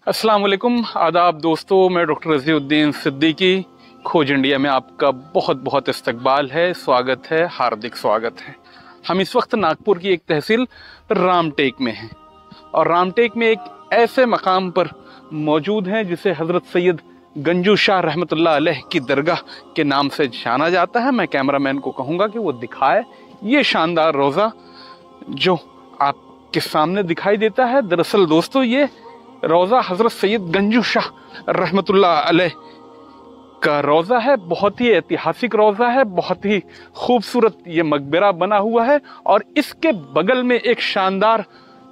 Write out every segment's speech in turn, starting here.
अस्सलाम वालेकुम, आदाब दोस्तों। मैं डॉक्टर रज़ीउद्दीन सिद्दीकी, खोज इंडिया में आपका बहुत बहुत इस्तकबाल है, स्वागत है, हार्दिक स्वागत है। हम इस वक्त नागपुर की एक तहसील रामटेक में हैं और रामटेक में एक ऐसे मकाम पर मौजूद हैं जिसे हज़रत सैयद गंजू शाह रहमतुल्लाह अलैह की दरगाह के नाम से जाना जाता है। मैं कैमरामैन को कहूँगा कि वो दिखाए ये शानदार रोज़ा जो आपके सामने दिखाई देता है। दरअसल दोस्तों, ये रोज़ा हज़रत सैयद गंजू शाह रहमतुल्लाह अलैह का रोज़ा है। बहुत ही ऐतिहासिक रोज़ा है, बहुत ही खूबसूरत ये मकबरा बना हुआ है और इसके बगल में एक शानदार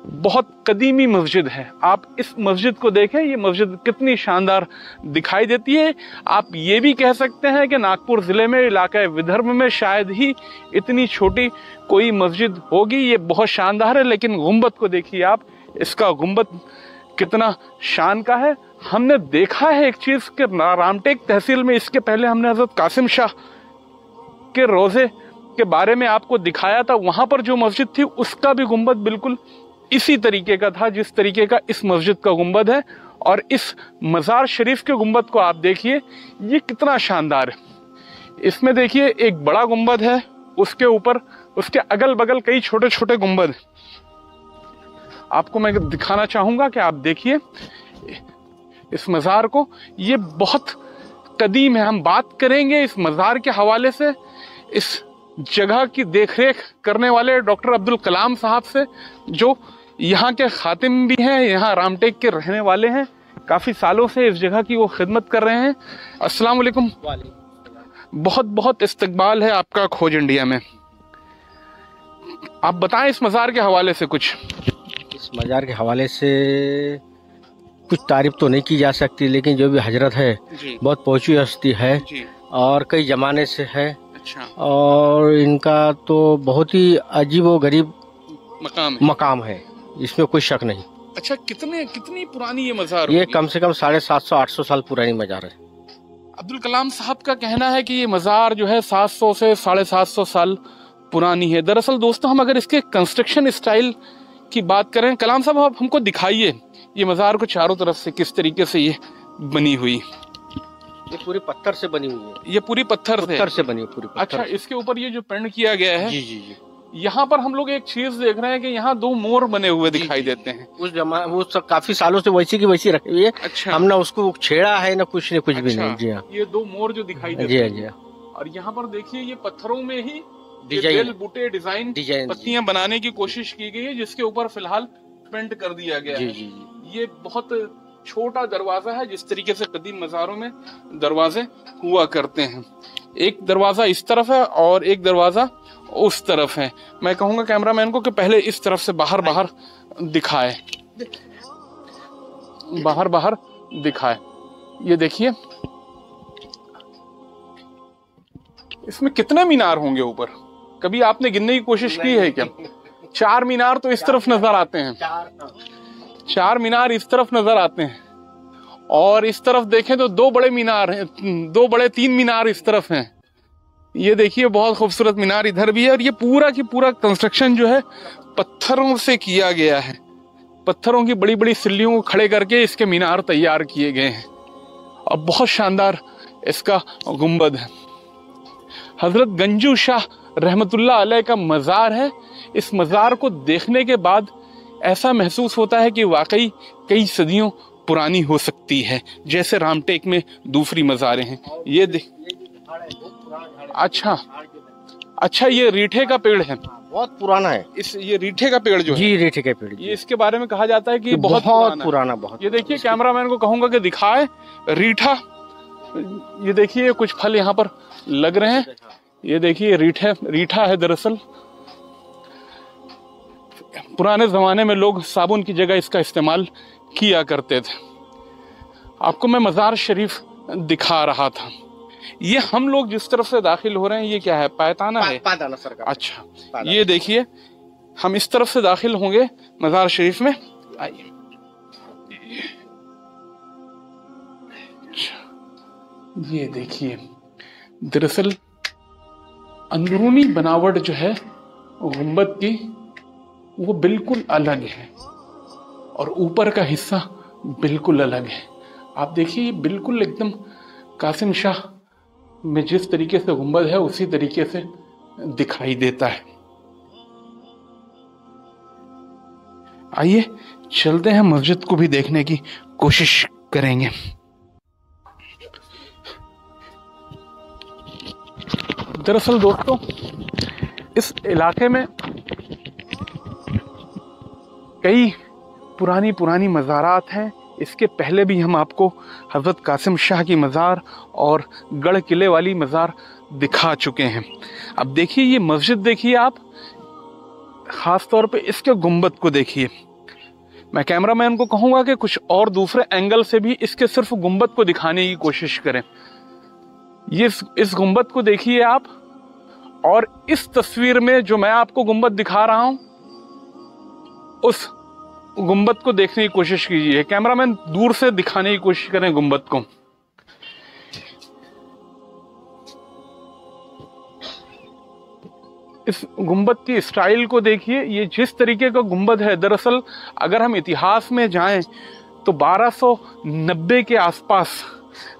बहुत कदीमी मस्जिद है। आप इस मस्जिद को देखें, ये मस्जिद कितनी शानदार दिखाई देती है। आप ये भी कह सकते हैं कि नागपुर ज़िले में, इलाका विदर्भ में शायद ही इतनी छोटी कोई मस्जिद होगी। ये बहुत शानदार है, लेकिन गुंबद को देखिए आप, इसका गुंबद कितना शान का है। हमने देखा है एक चीज़ कि रामटेक तहसील में इसके पहले हमने हज़रत कासिम शाह के रोज़े के बारे में आपको दिखाया था। वहाँ पर जो मस्जिद थी उसका भी गुंबद बिल्कुल इसी तरीके का था जिस तरीके का इस मस्जिद का गुंबद है। और इस मज़ार शरीफ के गुंबद को आप देखिए, ये कितना शानदार है। इसमें देखिए एक बड़ा गुंबद है, उसके ऊपर उसके अगल बगल कई छोटे छोटे गुंबद। आपको मैं दिखाना चाहूँगा कि आप देखिए इस मज़ार को, ये बहुत कदीम है। हम बात करेंगे इस मज़ार के हवाले से इस जगह की देखरेख करने वाले डॉक्टर अब्दुल कलाम साहब से, जो यहाँ के खातिम भी हैं, यहाँ रामटेक के रहने वाले हैं, काफ़ी सालों से इस जगह की वो खिदमत कर रहे हैं। अस्सलाम वालेकुम। बहुत बहुत इस्तकबाल है आपका खोज इंडिया में। आप बताएं इस मज़ार के हवाले से कुछ। इस मज़ार के हवाले से कुछ तारीफ तो नहीं की जा सकती, लेकिन जो भी हजरत है बहुत पहुंची हस्ती है और कई ज़माने से है। अच्छा। और इनका तो बहुत ही अजीब व गरीब मकाम है, इसमें कोई शक नहीं। अच्छा, कितनी पुरानी ये मज़ार? ये कम से कम 750-800 साल पुरानी मज़ार है। अब्दुल कलाम साहब का कहना है कि ये मज़ार जो है 700 से 750 साल पुरानी है। दरअसल दोस्तों, हम अगर इसके कंस्ट्रक्शन स्टाइल की बात करें, कलाम साहब आप हमको दिखाइए ये मज़ार को चारों तरफ से किस तरीके से ये बनी हुई। ये पूरी पत्थर से बनी हुई है। ये पूरी पत्थर से बनी हुई पूरी पत्थर। अच्छा, इसके ऊपर ये जो पेंट किया गया है, जी। यहाँ पर हम लोग एक चीज देख रहे हैं कि यहाँ 2 मोर बने हुए दिखाई देते हैं। वो सब काफी सालों से वैसी की वैसी रखी हुई है। अच्छा। हमने उसको छेड़ा है ना कुछ भी नहीं। जी हाँ, ये 2 मोर जो दिखाई देते हैं। जी। और यहाँ पर देखिए ये पत्थरों में ही बेल बूटे डिजाइन पत्तियां बनाने की कोशिश की गई है, जिसके ऊपर फिलहाल पेंट कर दिया गया है। ये बहुत छोटा दरवाजा है, जिस तरीके से कदीम मज़ारों में दरवाजे हुआ करते हैं। एक दरवाजा इस तरफ है और एक दरवाजा उस तरफ है। मैं कहूँगा कैमरामैन को कि पहले इस तरफ से बाहर दिखाए, बाहर दिखाए। ये देखिए इसमें कितने मीनार होंगे ऊपर, कभी आपने गिनने की कोशिश की है क्या? 4 मीनार तो इस तरफ नजर आते हैं, 4 मीनार इस तरफ नजर आते हैं और इस तरफ देखें तो 2 बड़े मीनार हैं, 3 मीनार इस तरफ हैं। ये देखिए बहुत खूबसूरत मीनार इधर भी है। और ये पूरा की पूरा कंस्ट्रक्शन जो है पत्थरों से किया गया है। पत्थरों की बड़ी बड़ी सिल्लियों को खड़े करके इसके मीनार तैयार किए गए हैं और बहुत शानदार इसका गुंबद है। हजरत गंजू शाह रहमतुल्लाह अलैह का मज़ार है। इस मज़ार को देखने के बाद ऐसा महसूस होता है कि वाकई कई सदियों पुरानी हो सकती है, जैसे रामटेक में दूसरी मज़ारें हैं। ये देख, अच्छा ये रीठे का पेड़ है, बहुत पुराना है। ये रीठे का पेड़ जो है, जी रीठे का पेड़, ये इसके बारे में कहा जाता है कि बहुत पुराना। ये देखिए कैमरामैन को कहूंगा कि दिखाए रीठा। ये देखिए कुछ फल यहाँ पर लग रहे हैं। ये देखिए रीठा है। दरअसल पुराने जमाने में लोग साबुन की जगह इसका इस्तेमाल किया करते थे। आपको मैं मज़ार शरीफ दिखा रहा था। ये हम लोग जिस तरफ से दाखिल हो रहे हैं, ये क्या है? पायताना है। पायताना सरकार। अच्छा, ये देखिए हम इस तरफ से दाखिल होंगे मज़ार शरीफ में। आइए। ये देखिए, दरअसल अंदरूनी बनावट जो है गुंबद की वो बिल्कुल अलग है और ऊपर का हिस्सा बिल्कुल अलग है। आप देखिए बिल्कुल एकदम कासिम शाह में जिस तरीके से गुंबद है उसी तरीके से दिखाई देता है। आइए चलते हैं, मस्जिद को भी देखने की कोशिश करेंगे। दरअसल दोस्तों इस इलाके में कई पुरानी पुरानी मज़ारात हैं। इसके पहले भी हम आपको हज़रत कासिम शाह की मज़ार और गढ़ किले वाली मज़ार दिखा चुके हैं। अब देखिए ये मस्जिद देखिए आप, ख़ास तौर पे इसके गुंबद को देखिए। मैं कैमरामैन को कहूँगा कि कुछ और दूसरे एंगल से भी इसके सिर्फ गुंबद को दिखाने की कोशिश करें। ये इस गुंबद को देखिए आप, और इस तस्वीर में जो मैं आपको गुंबद दिखा रहा हूं उस गुंबद को देखने की कोशिश कीजिए। कैमरामैन दूर से दिखाने की कोशिश करें गुंबद को। इस गुंबद की स्टाइल को देखिए, ये जिस तरीके का गुंबद है, दरअसल अगर हम इतिहास में जाएं तो 1290 के आसपास,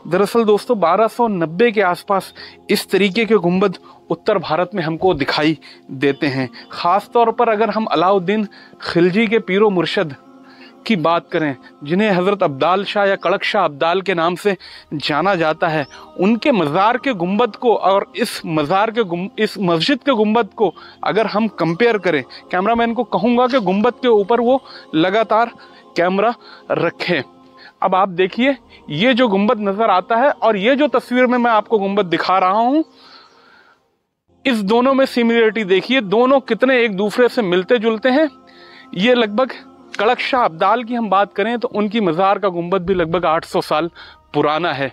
दरअसल दोस्तों 1290 के आसपास इस तरीके के गुंबद उत्तर भारत में हमको दिखाई देते हैं। खास तौर पर अगर हम अलाउद्दीन खिलजी के पीरो मुर्शद की बात करें, जिन्हें हजरत अब्दाल शाह या कड़क शाह अब्दाल के नाम से जाना जाता है, उनके मज़ार के गुंबद को और इस मस्जिद के गुंबद को अगर हम कंपेयर करें, कैमरामैन को कहूँगा कि गुंबद के ऊपर वो लगातार कैमरा रखें। अब आप देखिए ये जो गुंबद नजर आता है और ये जो तस्वीर में मैं आपको गुंबद दिखा रहा हूं, इस दोनों में सिमिलरिटी देखिए, दोनों कितने एक दूसरे से मिलते जुलते हैं। ये लगभग कड़क शाह अब्दाल की हम बात करें तो उनकी मज़ार का गुंबद भी लगभग 800 साल पुराना है।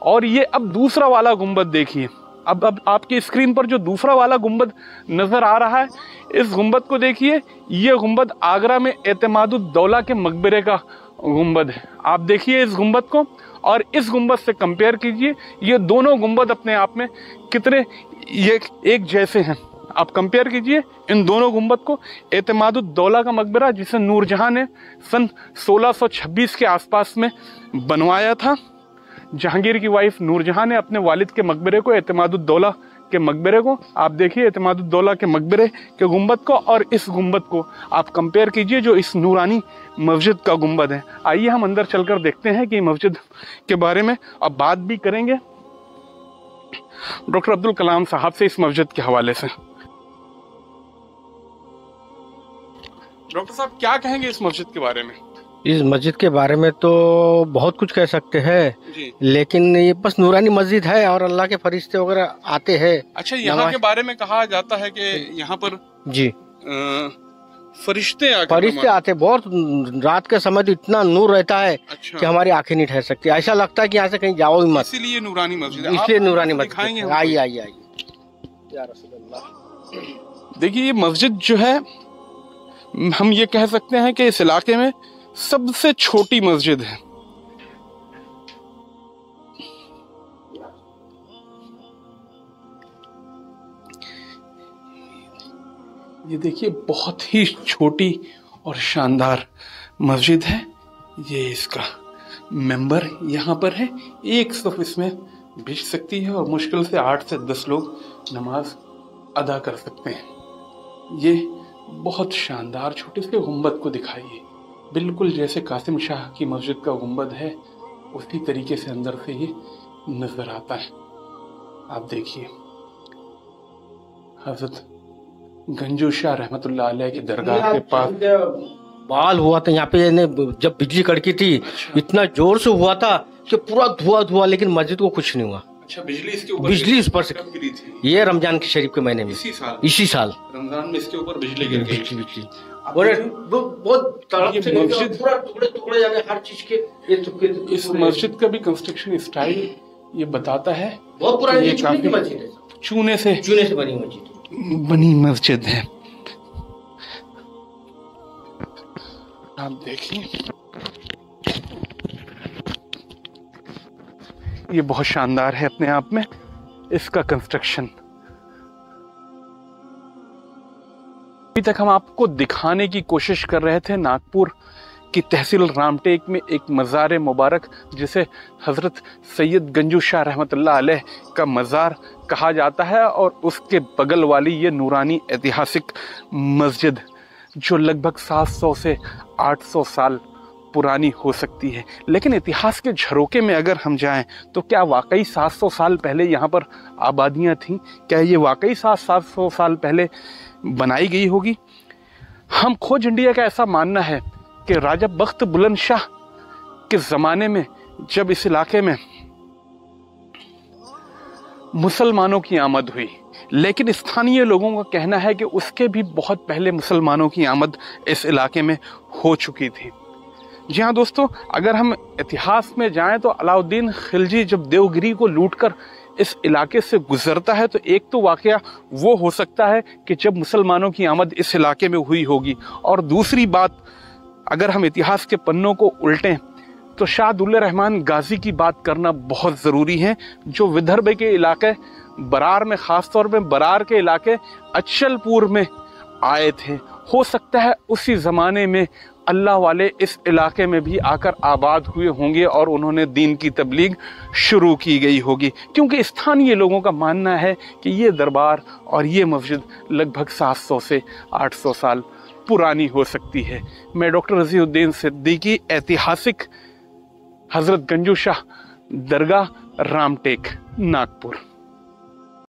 और ये अब दूसरा वाला गुंबद देखिए, अब आपकी स्क्रीन पर जो दूसरा वाला गुंबद नजर आ रहा है, इस गुंबद को देखिए। ये गुंबद आगरा में एतमादुद्दौला के मकबरे का गुंबद है। आप देखिए इस गुंबद को और इस गुंबद से कंपेयर कीजिए, ये दोनों गुंबद अपने आप में कितने ये एक जैसे हैं। आप कंपेयर कीजिए इन दोनों गुंबद को। एतमादुद्दौला का मकबरा जिसे नूरजहां ने सन 1626 के आसपास में बनवाया था। जहांगीर की वाइफ नूरजहां ने अपने वालिद के मकबरे को, एतमादुद्दौला के मकबरे को, आप देखिए एतमादुद्दौला के मकबरे के गुंबद को और इस गुंबद को आप कंपेयर कीजिए जो इस नूरानी मस्जिद का गुंबद है। आइए हम अंदर चलकर देखते हैं कि मस्जिद के बारे में अब बात भी करेंगे डॉक्टर अब्दुल कलाम साहब से इस मस्जिद के हवाले से। डॉक्टर साहब क्या कहेंगे इस मस्जिद के बारे में? इस मस्जिद के बारे में तो बहुत कुछ कह सकते हैं, लेकिन ये बस नूरानी मस्जिद है और अल्लाह के फरिश्ते वगैरह आते हैं। अच्छा, यहाँ के बारे में कहा जाता है कि यहाँ पर जी फरिश्ते आते, बहुत रात के समय तो इतना नूर रहता है कि हमारी आंखें नहीं ठहर सकती। ऐसा लगता है कि यहाँ से कहीं जाओ ही मत, इसीलिए नूरानी मस्जिद है। इसलिए नूरानी मस्जिद। आइए आइए आइए। देखिए ये मस्जिद जो है, हम ये कह सकते हैं कि इस इलाके में सबसे छोटी मस्जिद है। ये देखिए बहुत ही छोटी और शानदार मस्जिद है। ये इसका मेंबर यहाँ पर है। एक सफ इसमें बिछ सकती है और मुश्किल से 8 से 10 लोग नमाज अदा कर सकते हैं। ये बहुत शानदार छोटे से गुंबद को दिखाइए, बिल्कुल जैसे कासिम शाह की मस्जिद का गुंबद है उसी तरीके से अंदर से ये नजर आता है। आप देखिए हजरत गंजू शाह रहमतुल्लाह अलैह की दरगाह के पास बाल हुआ था यहाँ पे, जब बिजली कड़की थी इतना जोर से हुआ था कि पूरा धुआं, लेकिन मस्जिद को कुछ नहीं हुआ। अच्छा, बिजली इसके ऊपर, बिजली इस पर से गिरी थी। ये रमजान के शरीफ के महीने में, इसी साल रमजान में इसके ऊपर बिजली गिर गई। बहुत तड़प से मस्जिद पूरा टुकड़े जाके हर चीज के। इस मस्जिद का भी कंस्ट्रक्शन स्टाइल ये बताता है बहुत पुरानी मस्जिद है, चूने से बनी मस्जिद है। आप देखिए ये बहुत शानदार है अपने आप में इसका कंस्ट्रक्शन। अभी तक हम आपको दिखाने की कोशिश कर रहे थे नागपुर की तहसील रामटेक में एक मज़ार मुबारक जिसे हज़रत सैयद गंजू शाह रहमतुल्लाह अलैह का मज़ार कहा जाता है, और उसके बगल वाली ये नूरानी ऐतिहासिक मस्जिद जो लगभग 700 से 800 साल पुरानी हो सकती है। लेकिन इतिहास के झरोके में अगर हम जाएं तो क्या वाकई 700 साल पहले यहाँ पर आबादियाँ थीं? क्या ये वाकई 700 साल पहले बनाई गई होगी? हम खोज इंडिया का ऐसा मानना है कि राजा बख्त बुलंद शाह के ज़माने में जब इस इलाके में मुसलमानों की आमद हुई, लेकिन स्थानीय लोगों का कहना है कि उसके भी बहुत पहले मुसलमानों की आमद इस इलाके में हो चुकी थी। जी हाँ दोस्तों, अगर हम इतिहास में जाएं तो अलाउद्दीन खिलजी जब देवगिरी को लूटकर इस इलाके से गुजरता है तो एक तो वाकया वो हो सकता है कि जब मुसलमानों की आमद इस इलाके में हुई होगी, और दूसरी बात अगर हम इतिहास के पन्नों को उल्टें तो शाह-उद-दौला-रहमान गाजी की बात करना बहुत ज़रूरी है, जो विदर्भ के इलाके बरार में, ख़ास तौर पे बरार के इलाके अचलपुर में आए थे। हो सकता है उसी ज़माने में अल्लाह वाले इस इलाके में भी आकर आबाद हुए होंगे और उन्होंने दीन की तबलीग शुरू की गई होगी, क्योंकि स्थानीय लोगों का मानना है कि ये दरबार और ये मस्जिद लगभग 700 से 800 साल पुरानी हो सकती है। मैं डॉक्टर रज़ीउद्दीन सिद्दीकी, ऐतिहासिक हज़रत गंजू शाह दरगाह, रामटेक, नागपुर।